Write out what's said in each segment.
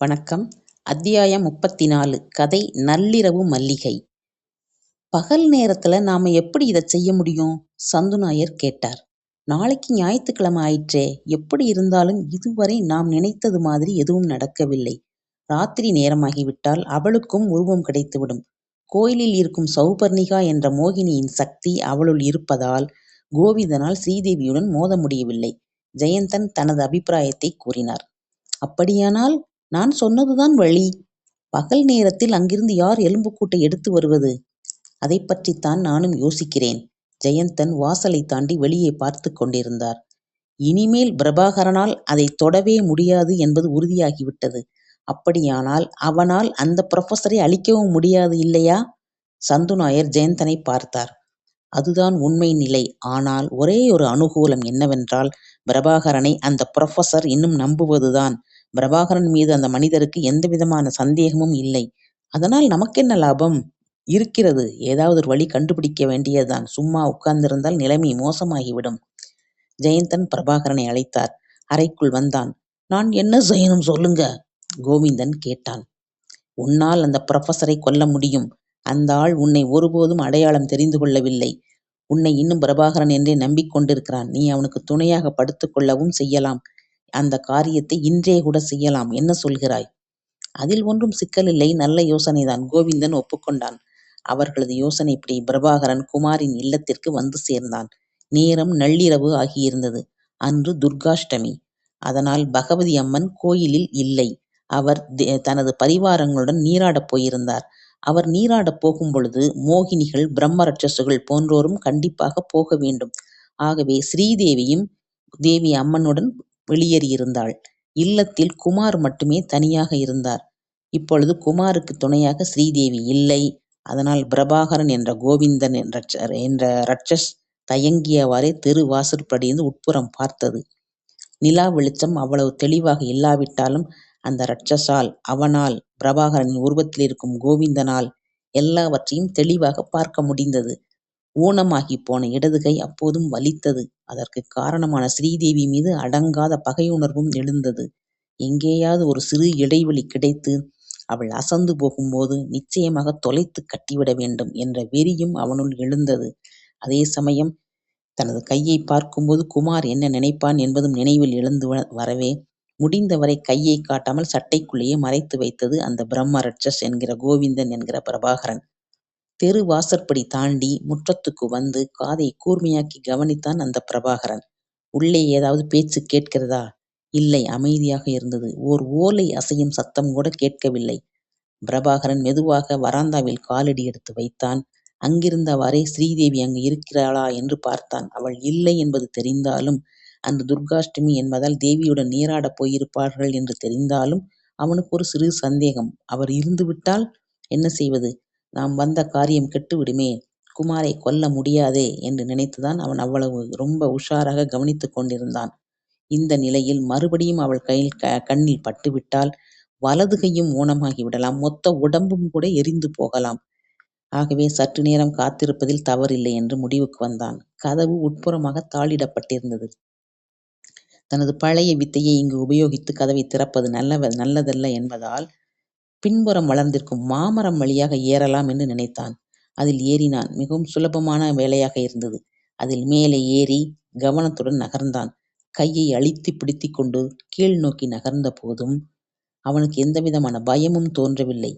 வணக்கம். அத்தியாயம் 34. கதை நள்ளிரவு மல்லிகை. பகல் நேரத்துல நாம எப்படி இதை செய்ய முடியும்? சந்து நாயர் கேட்டார். நாளைக்கு ஞாயிற்றுக்கிழமை ஆயிற்றே, எப்படி இருந்தாலும் இதுவரை நாம் நினைத்தது மாதிரி எதுவும் நடக்கவில்லை. ராத்திரி நேரமாகிவிட்டால் அவளுக்கும் உருவம் கிடைத்துவிடும். கோயிலில் இருக்கும் சௌபர்ணிகா என்ற மோகினியின் சக்தி அவளுள் இருப்பதால் கோவிந்தனால் ஸ்ரீதேவியுடன் மோத முடியவில்லை. ஜெயந்தன் தனது அபிப்பிராயத்தை கூறினார். அப்படியானால் நான் சொன்னதுதான் வழி. பகல் நேரத்தில் அங்கிருந்து யார் எலும்புக்கூட்டை எடுத்து வருவது? அதை பற்றித்தான் நானும் யோசிக்கிறேன். ஜெயந்தன் வாசலை தாண்டி வெளியே பார்த்து கொண்டிருந்தார். இனிமேல் பிரபாகரனால் அதை தொடவே முடியாது என்பது உறுதியாகிவிட்டது. அப்படியானால் அவனால் அந்த புரொஃபஸரை அழிக்கவும் முடியாது இல்லையா? சந்து நாயர் ஜெயந்தனை பார்த்தார். அதுதான் உண்மை நிலை. ஆனால் ஒரே ஒரு அனுகூலம் என்னவென்றால், பிரபாகரனை அந்த புரொஃபஸர் இன்னும் நம்புவதுதான். பிரபாகரன் மீது அந்த மனிதருக்கு எந்தவிதமான சந்தேகமும் இல்லை. அதனால் நமக்கென்ன லாபம்? இருக்கிறது, ஏதாவது ஒரு வழி கண்டுபிடிக்க வேண்டியதுதான். சும்மா உட்கார்ந்திருந்தால் நிலைமை மோசமாகிவிடும். ஜெயந்தன் பிரபாகரனை அழைத்தார். அறைக்குள் வந்தான். நான் என்ன செய்யணும் சொல்லுங்க? கோவிந்தன் கேட்டான். உன்னால் அந்த புரொஃபஸரை கொல்ல முடியும். அந்த ஆள் உன்னை ஒருபோதும் அடையாளம் தெரிந்து கொள்ளவில்லை. உன்னை இன்னும் பிரபாகரன் என்றே நம்பிக்கொண்டிருக்கிறான். நீ அவனுக்கு துணையாக படுத்துக் கொள்ளவும் செய்யலாம். அந்த காரியத்தை இன்றே கூட செய்யலாம். என்ன சொல்கிறாய்? அதில் ஒன்றும் சிக்கலில்லை. நல்ல யோசனைதான். கோவிந்தன் ஒப்புக்கொண்டான். அவர்களது யோசனைப்படி பிரபாகரன் குமாரின் இல்லத்திற்கு வந்து சேர்ந்தான். நேரம் நள்ளிரவு ஆகியிருந்தது. அன்று துர்காஷ்டமி. அதனால் பகவதி அம்மன் கோயிலில் இல்லை. அவர் தனது பரிவாரங்களுடன் நீராடப் போயிருந்தார். அவர் நீராடப் போகும் பொழுது மோகினிகள், பிரம்ம ரட்சசுகள் போன்றோரும் கண்டிப்பாக போக வேண்டும். ஆகவே ஸ்ரீதேவியும் தேவி அம்மனுடன் வெளியேறியிருந்தாள். இல்லத்தில் குமார் மட்டுமே தனியாக இருந்தார். இப்பொழுது குமாருக்கு துணையாக ஸ்ரீதேவி இல்லை. அதனால் பிரபாகரன் என்ற கோவிந்தன் என்ற ரட்சஸ் தயங்கியவாறே தெரு வாசற்படியிருந்து உட்புறம் பார்த்தது. நிலா வெளிச்சம் அவ்வளவு தெளிவாக இல்லாவிட்டாலும் அந்த ரட்சசால், அவனால், பிரபாகரனின் உருவத்தில் இருக்கும் கோவிந்தனால் எல்லாவற்றையும் தெளிவாக பார்க்க முடிந்தது. ஊனமாகி போன இடதுகை அப்போதும் வலித்தது. அதற்கு காரணமான ஸ்ரீதேவி மீது அடங்காத பகையுணர்வும் எழுந்தது. எங்கேயாவது ஒரு சிறு இடைவெளி கிடைத்து அவள் அசந்து போகும்போது நிச்சயமாக தொலைத்து கட்டிவிட வேண்டும் என்ற வெறியும் அவனுள் எழுந்தது. அதே சமயம் தனது கையை பார்க்கும்போது குமார் என்ன நினைப்பான் என்பதும் நினைவில் எழுந்து வரவே முடிந்தவரை கையை காட்டாமல் சட்டைக்குள்ளேயே மறைத்து வைத்தது அந்த பிரம்ம ரட்சஸ் என்கிற கோவிந்தன் என்கிற பிரபாகரன். தெரு வாசற்படி தாண்டி முற்றத்துக்கு வந்து காதை கூர்மையாக்கி கவனித்தான் அந்த பிரபாகரன். உள்ளே ஏதாவது பேச்சு கேட்கிறதா? இல்லை, அமைதியாக இருந்தது. ஓர் ஓலை அசையும் சத்தம் கூட கேட்கவில்லை. பிரபாகரன் மெதுவாக வராந்தாவில் காலடி எடுத்து வைத்தான். அங்கிருந்தவாறே ஸ்ரீதேவி அங்கு இருக்கிறாளா என்று பார்த்தான். அவள் இல்லை என்பது தெரிந்தாலும், அன்று துர்காஷ்டமி என்பதால் தேவியுடன் நீராடப் போயிருப்பார்கள் என்று தெரிந்தாலும் அவனுக்கு ஒரு சிறு சந்தேகம். அவர் இருந்துவிட்டால் என்ன செய்வது? நாம் வந்த காரியம் கெட்டுவிடுமே, குமாரை கொல்ல முடியாதே என்று நினைத்துதான் அவன் அவ்வளவு ரொம்ப உஷாராக கவனித்துக் கொண்டிருந்தான். இந்த நிலையில் மறுபடியும் அவள் கையில் கண்ணில் பட்டுவிட்டால் வலது கையும் ஊனமாகி விடலாம். மொத்த உடம்பும் கூட எரிந்து போகலாம். ஆகவே சற்று நேரம் காத்திருப்பதில் தவறில்லை என்று முடிவுக்கு வந்தான். கதவு உட்புறமாக தாளிடப்பட்டிருந்தது. தனது பழைய வித்தையை இங்கு உபயோகித்து கதவை திறப்பது நல்லதல்ல என்பதால் பின்புறம் வளர்ந்திருக்கும் மாமரம் வழியாக ஏறலாம் என்று நினைத்தான். அதில் ஏறினான். மிகவும் சுலபமான வேலையாக இருந்தது. அதில் மேலே ஏறி கவனத்துடன் நகர்ந்தான். கையை அழுத்தி பிடித்து கொண்டு கீழ் நோக்கி நகர்ந்த போதும் அவனுக்கு எந்தவிதமான பயமும் தோன்றவில்லை.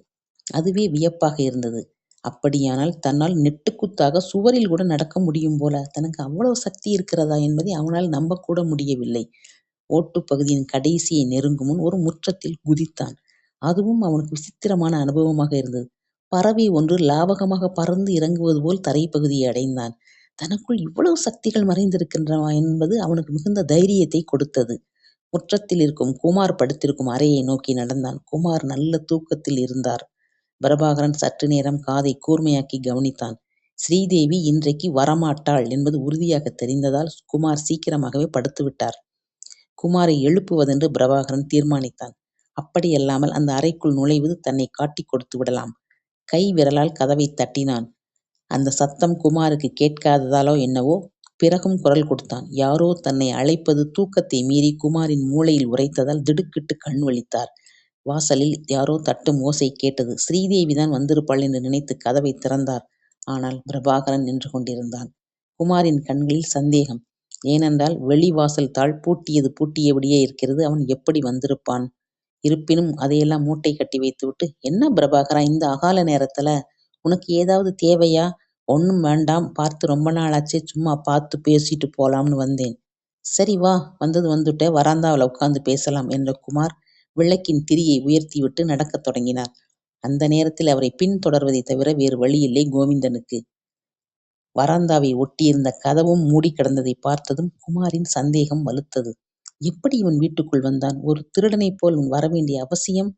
அதுவே வியப்பாக இருந்தது. அப்படியானால் தன்னால் நெட்டுக்குத்தாக சுவரில் கூட நடக்க முடியும் போல, தனக்கு அவ்வளவு சக்தி இருக்கிறதா என்பதை அவனால் நம்பக்கூட முடியவில்லை. ஓட்டுப் பகுதியின் கடைசியை நெருங்கும் முன் ஒரு முற்றத்தில் குதித்தான். அதுவும் அவனுக்கு விசித்திரமான அனுபவமாக இருந்தது. பறவை ஒன்று லாவகமாக பறந்து இறங்குவது போல் தரைப்பகுதியை அடைந்தான். தனக்குள் இவ்வளவு சக்திகள் மறைந்திருக்கின்றன என்பது அவனுக்கு மிகுந்த தைரியத்தை கொடுத்தது. முற்றத்தில் இருக்கும் குமார் படுத்திருக்கும் அறையை நோக்கி நடந்தான். குமார் நல்ல தூக்கத்தில் இருந்தார். பிரபாகரன் சற்று நேரம் காதை கூர்மையாக்கி கவனித்தான். ஸ்ரீதேவி இன்றைக்கு வரமாட்டாள் என்பது உறுதியாக தெரிந்ததால் குமார் சீக்கிரமாகவே படுத்துவிட்டார். குமாரை எழுப்புவதென்று பிரபாகரன் தீர்மானித்தான். அப்படியல்லாமல் அந்த அறைக்குள் நுழைவது தன்னை காட்டிக் கொடுத்து விடலாம். கை விரலால் கதவை தட்டினான். அந்த சத்தம் குமாருக்கு கேட்காததாலோ என்னவோ பிறகும் குரல் கொடுத்தான். யாரோ தன்னை அழைப்பது தூக்கத்தை மீறி குமாரின் மூளையில் உரைத்ததால் திடுக்கிட்டு கண் விழித்தார். வாசலில் யாரோ தட்டும் ஓசை கேட்டது. ஸ்ரீதேவிதான் வந்திருப்பாள் என்று நினைத்து கதவைத் திறந்தார். ஆனால் பிரபாகரன் நின்று கொண்டிருந்தான். குமாரின் கண்களில் சந்தேகம். ஏனென்றால் வெளிவாசல் தாள் பூட்டியது பூட்டியபடியே இருக்கிறது. அவன் எப்படி வந்திருப்பான்? இருப்பினும் அதையெல்லாம் மூட்டை கட்டி வைத்துவிட்டு, என்ன பிரபாகரா, இந்த அகால நேரத்துல உனக்கு ஏதாவது தேவையா? ஒண்ணும் வேண்டாம், பார்த்து ரொம்ப நாளாச்சே, சும்மா பார்த்து பேசிட்டு போலாம்னு வந்தேன். சரி வா, வந்தது வந்துட்ட, வராந்தாவில் உட்கார்ந்து பேசலாம் என்ற குமார் விளக்கின் திரியை உயர்த்திவிட்டு நடக்கத் தொடங்கினார். அந்த நேரத்தில் அவரை பின்தொடர்வதைத் தவிர வேறு வழியில்லை கோவிந்தனுக்கு. வராந்தாவை ஒட்டியிருந்த கதவும் மூடி கிடந்ததை பார்த்ததும் குமாரின் சந்தேகம் வலுத்தது. எப்படி இவன் வீட்டுக்குள் வந்தான்? ஒரு திருடனைப் போல் இவன் வரவேண்டிய அவசியம்?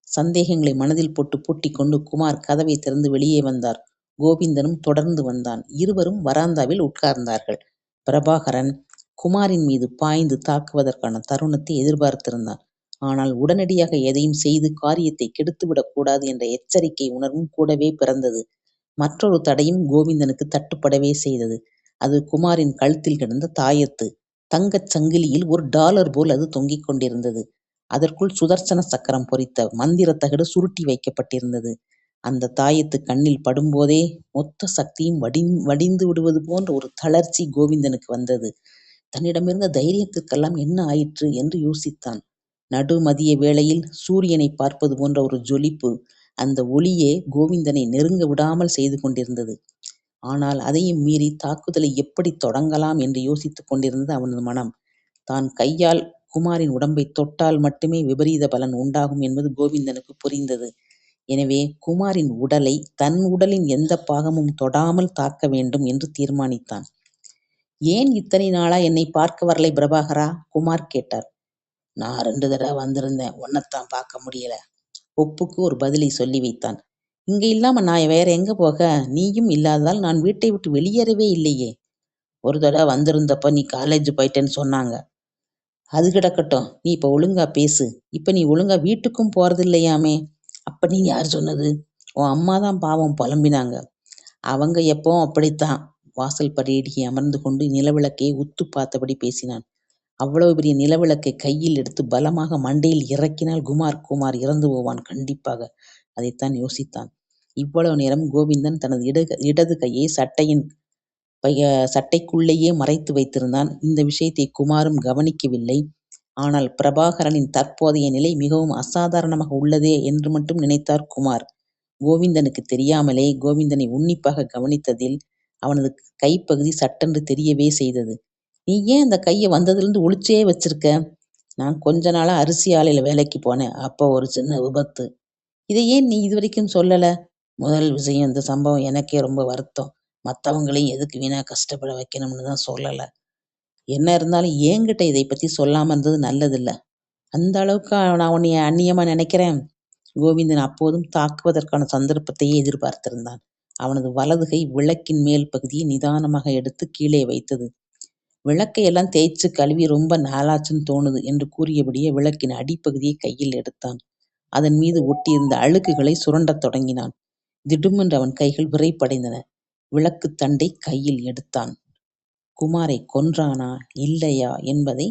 சந்தேகங்களை மனதில் போட்டு பூட்டிக்கொண்டு குமார் கதவை திறந்து வெளியே வந்தார். கோவிந்தனும் தொடர்ந்து வந்தான். இருவரும் வராந்தாவில் உட்கார்ந்தார்கள். பிரபாகரன் குமாரின் மீது பாய்ந்து தாக்குவதற்கான தருணத்தை எதிர்பார்த்திருந்தான். ஆனால் உடனடியாக எதையும் செய்து காரியத்தை கெடுத்துவிடக் கூடாது என்ற எச்சரிக்கை உணர்வும் கூடவே பிறந்தது. மற்றொரு தடையும் கோவிந்தனுக்கு தட்டுப்படவே செய்தது. அது குமாரின் கழுத்தில் கிடந்த தாயத்து. தங்கச் சங்கிலியில் ஒரு டாலர் போல் அது தொங்கிக் கொண்டிருந்தது. அதற்குள் சுதர்சன சக்கரம் பொறித்த மந்திரத் தகடு சுருட்டி வைக்கப்பட்டிருந்தது. அந்த தாயத்து கண்ணில் படும்போதே மொத்த சக்தியும் வடிந்து விடுவது போன்ற ஒரு தளர்ச்சி கோவிந்தனுக்கு வந்தது. தன்னிடமிருந்த தைரியத்திற்கெல்லாம் என்ன ஆயிற்று என்று யோசித்தான். நடுமதிய வேளையில் சூரியனைப் பார்ப்பது போன்ற ஒரு ஜொலிப்பு, அந்த ஒளியே கோவிந்தனை நெருங்க விடாமல் செய்து கொண்டிருந்தது. ஆனால் அதையும் மீறி தாக்குதலை எப்படித் தொடங்கலாம் என்று யோசித்துக் கொண்டிருந்தது அவனது மனம். தான் கையால் குமாரின் உடம்பைத் தொட்டால் மட்டுமே விபரீத பலன் உண்டாகும் என்பது கோவிந்தனுக்கு புரிந்தது. எனவே குமாரின் உடலை தன் உடலின் எந்தப் பாகமும் தொடாமல் தாக்க வேண்டும் என்று தீர்மானித்தான். ஏன் இத்தனை நாளா என்னைப் பார்க்க வரலை பிரபாகரா? குமார் கேட்டார். நான் 2 தடவை வந்திருந்தேன். உன்னைத்தான் பார்க்க முடியல. ஒப்புக்கு ஒரு பதிலை சொல்லி வைத்தான். இங்க இல்லாம நான் வேற எங்க போக? நீயும் இல்லாததால் நான் வீட்டை விட்டு வெளியேறவே இல்லையே. ஒரு தடவை வந்திருந்தப்ப நீ காலேஜ் போயிட்டேன்னு சொன்னாங்க. அது கிடக்கட்டும். நீ இப்ப ஒழுங்கா பேசு. இப்ப நீ ஒழுங்கா வீட்டுக்கும் போறதில்லையாமே. அப்ப நீ யார் சொன்னது? உன் அம்மாதான் பாவம் புலம்பினாங்க. அவங்க எப்பவும் அப்படித்தான். வாசல் படியடியே அமர்ந்து கொண்டு நிலவிளக்கை உத்துப் பார்த்தபடி பேசினான். அவ்வளவு பெரிய நிலவிளக்கை கையில் எடுத்து பலமாக மண்டையில் இறக்கினால் குமார் இறந்து போவான் கண்டிப்பாக. அதைத்தான் யோசித்தான். இவ்வளவு நேரம் கோவிந்தன் தனது இடது கையை சட்டைக்குள்ளேயே மறைத்து வைத்திருந்தான். இந்த விஷயத்தை குமாரும் கவனிக்கவில்லை. ஆனால் பிரபாகரனின் தற்போதைய நிலை மிகவும் அசாதாரணமாக உள்ளதே என்று மட்டும் நினைத்தார் குமார். கோவிந்தனுக்கு தெரியாமலே கோவிந்தனை உன்னிப்பாக கவனித்ததில் அவனது கைப்பகுதி சட்டென்று தெரியவே செய்தது. நீ ஏன் அந்த கையை வந்ததிலிருந்து ஒளிச்சே வச்சிருக்க? நான் கொஞ்ச நாளா அரிசி ஆலையில வேலைக்கு போனேன். அப்போ ஒரு சின்ன விபத்து. இதை ஏன் நீ இதுவரைக்கும் சொல்லல? முதல் விஷயம், இந்த சம்பவம் எனக்கே ரொம்ப வருத்தம். மத்தவங்களையும் எதுக்கு வீணா கஷ்டப்பட வைக்கணும்னு தான் சொல்லல. என்ன இருந்தாலும் என்கிட்ட இதை பத்தி சொல்லாம இருந்தது நல்லதில்ல. அந்த அளவுக்கு நான் உன்னைய அந்நியமா நினைக்கிறேன்? கோவிந்தன் அப்போதும் தாக்குவதற்கான சந்தர்ப்பத்தையே எதிர்பார்த்திருந்தான். அவனது வலது கை விளக்கின் மேல் பகுதியை நிதானமாக எடுத்து கீழே வைத்தது. விளக்கை எல்லாம் தேய்ச்சு கழுவி ரொம்ப நாளாச்சுன்னு தோணுது என்று கூறியபடியே விளக்கின் அடிப்பகுதியை கையில் எடுத்தான். அதன் மீது ஒட்டியிருந்த அழுக்குகளை சுரண்டத் தொடங்கினான். திடுமென்று அவன் கைகள் விறைப்படைந்தன. விளக்குத் தண்டை கையில் எடுத்தான். குமாரை கொன்றானா இல்லையா என்பதை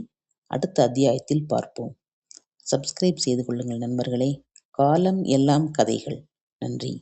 அடுத்த அத்தியாயத்தில் பார்ப்போம். சப்ஸ்கிரைப் செய்து கொள்ளுங்கள் நண்பர்களே. காலம் எல்லாம் கதைகள். நன்றி.